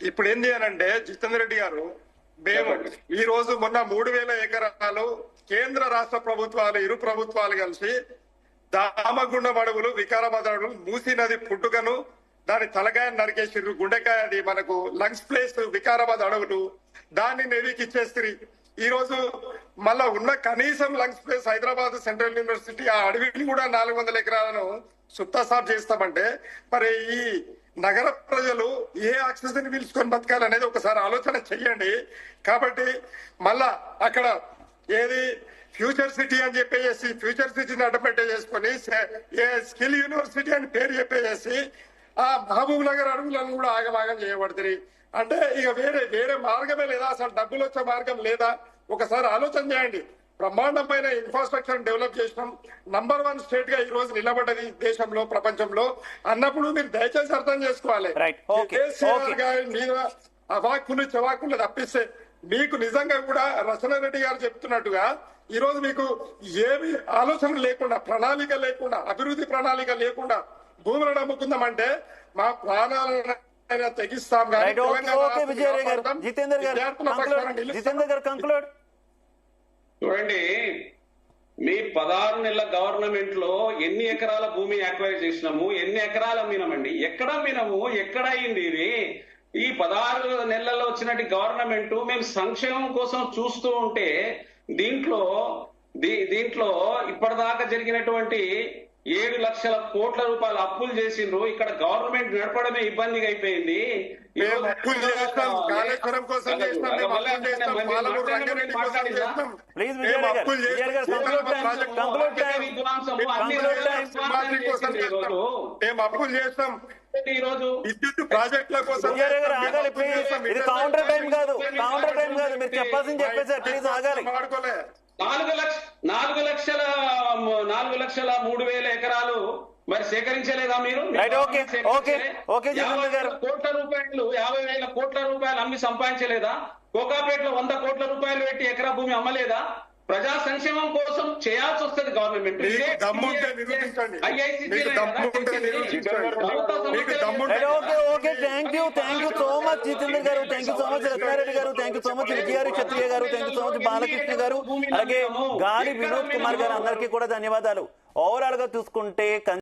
ఇప్పుడు ఏంది అని అంటే జితేందర్ రెడ్డి గారు, మేము ఈ రోజు మొన్న 3,000 ఎకరాలు కేంద్ర రాష్ట్ర ప్రభుత్వాలు ఇరు ప్రభుత్వాలు కలిసి దామగుండం అడవులు, వికారాబాద్ అడవులు, మూసీ నది పుట్టుకను దాని తలకాయ నరికేసిర్రు. గుండెకాయ అది మనకు లంగ్స్ ప్లేస్ వికారాబాద్ అడవులు, దాన్ని నెవికిచ్చేస్తారు. ఈ రోజు మళ్ళా ఉన్న కనీసం lungs place Hyderabad central university ఆ అడవిని కూడా 400 ఎకరాలను సుప్తాసాఫ్ చేస్తామంటే మరి ఈ నగర ప్రజలు ఏ ఆక్సిజన్ పీల్చుకొని బతకాలనేది ఒకసారి ఆలోచన చెయ్యండి. కాబట్టి మళ్ళా అక్కడ ఏది ఫ్యూచర్ సిటీ అని చెప్పేసి ఫ్యూచర్ సిటీని అడ్డపెట్టే చేసుకొని ఏ స్కిల్ యూనివర్సిటీ అని పేరు చెప్పేసి ఆ మహబూబ్ నగర్ అడవులను కూడా ఆగమాగం చేయబడుతుంది. అంటే ఇక వేరే మార్గమే లేదా? అసలు డబ్బులు వచ్చే మార్గం లేదా? ఒకసారి ఆలోచన చేయండి. బ్రహ్మాండమైన ఇన్ఫ్రాస్ట్రక్చర్ డెవలప్ చేసినాం, నంబర్ 1 స్టేట్ గా ఈ రోజు నిలబడ్డది దేశంలో, ప్రపంచంలో అన్నప్పుడు మీరు దయచేసి అర్థం చేసుకోవాలి. కేసీఆర్ గారి మీద అవాక్కులు చవాకులు తప్పిస్తే మీకు నిజంగా కూడా రచనారెడ్డి గారు చెప్తున్నట్టుగా ఈ రోజు మీకు ఏమి ఆలోచన లేకుండా, ప్రణాళిక లేకుండా, అభివృద్ధి ప్రణాళిక లేకుండా భూములను అమ్ముకుందామంటే మా ప్రాణాలను తెగిస్తాం. చూడండి, మీ 16 నెలల గవర్నమెంట్ లో ఎన్ని ఎకరాల భూమి యాక్వైర్ చేసినాము, ఎన్ని ఎకరాలు అమ్మినామండి? ఎక్కడ అమ్మినాము? ఎక్కడ అయింది ఇది? ఈ 16 నెలల్లో వచ్చినట్టు గవర్నమెంట్ మేము సంక్షేమం కోసం చూస్తూ ఉంటే దీంట్లో ఇప్పటిదాకా జరిగినటువంటి 7 లక్షల కోట్ల రూపాయల అప్పులు చేసిండ్రు. ఇక్కడ గవర్నమెంట్ నడపడమే ఇబ్బందిగా అయిపోయింది. ఈ రోజు విద్యుత్ ప్రాజెక్టుల కోసం ఇది కౌంటర్ టైం కాదు, కౌంటర్ టైం కాదు. మీరు చెప్పాల్సింది చెప్పేసారు, ప్లీజ్ ఆగాలి. 4,03,000 ఎకరాలు మరి సేకరించలేదా మీరు? కోట్ల రూపాయలు 50,000 కోట్ల రూపాయలు అమ్మి సంపాదించలేదా? కోకాపేటలో 100 కోట్ల రూపాయలు పెట్టి ఎకరా భూమి అమ్మలేదా? ప్రజా సంక్షేమం కోసం చేయాల్సి వస్తుంది government. Thank you so much Jitender గారు, thank you so much Ratna Reddy గారు, థ్యాంక్ యూ సో మచ్ విజయారి క్షత్రియ గారు, thank you so much Balakrishna గారు, అలాగే గాలి వినోద్ కుమార్ గారు, అందరికీ కూడా ధన్యవాదాలు. ఓవరాల్ గా చూసుకుంటే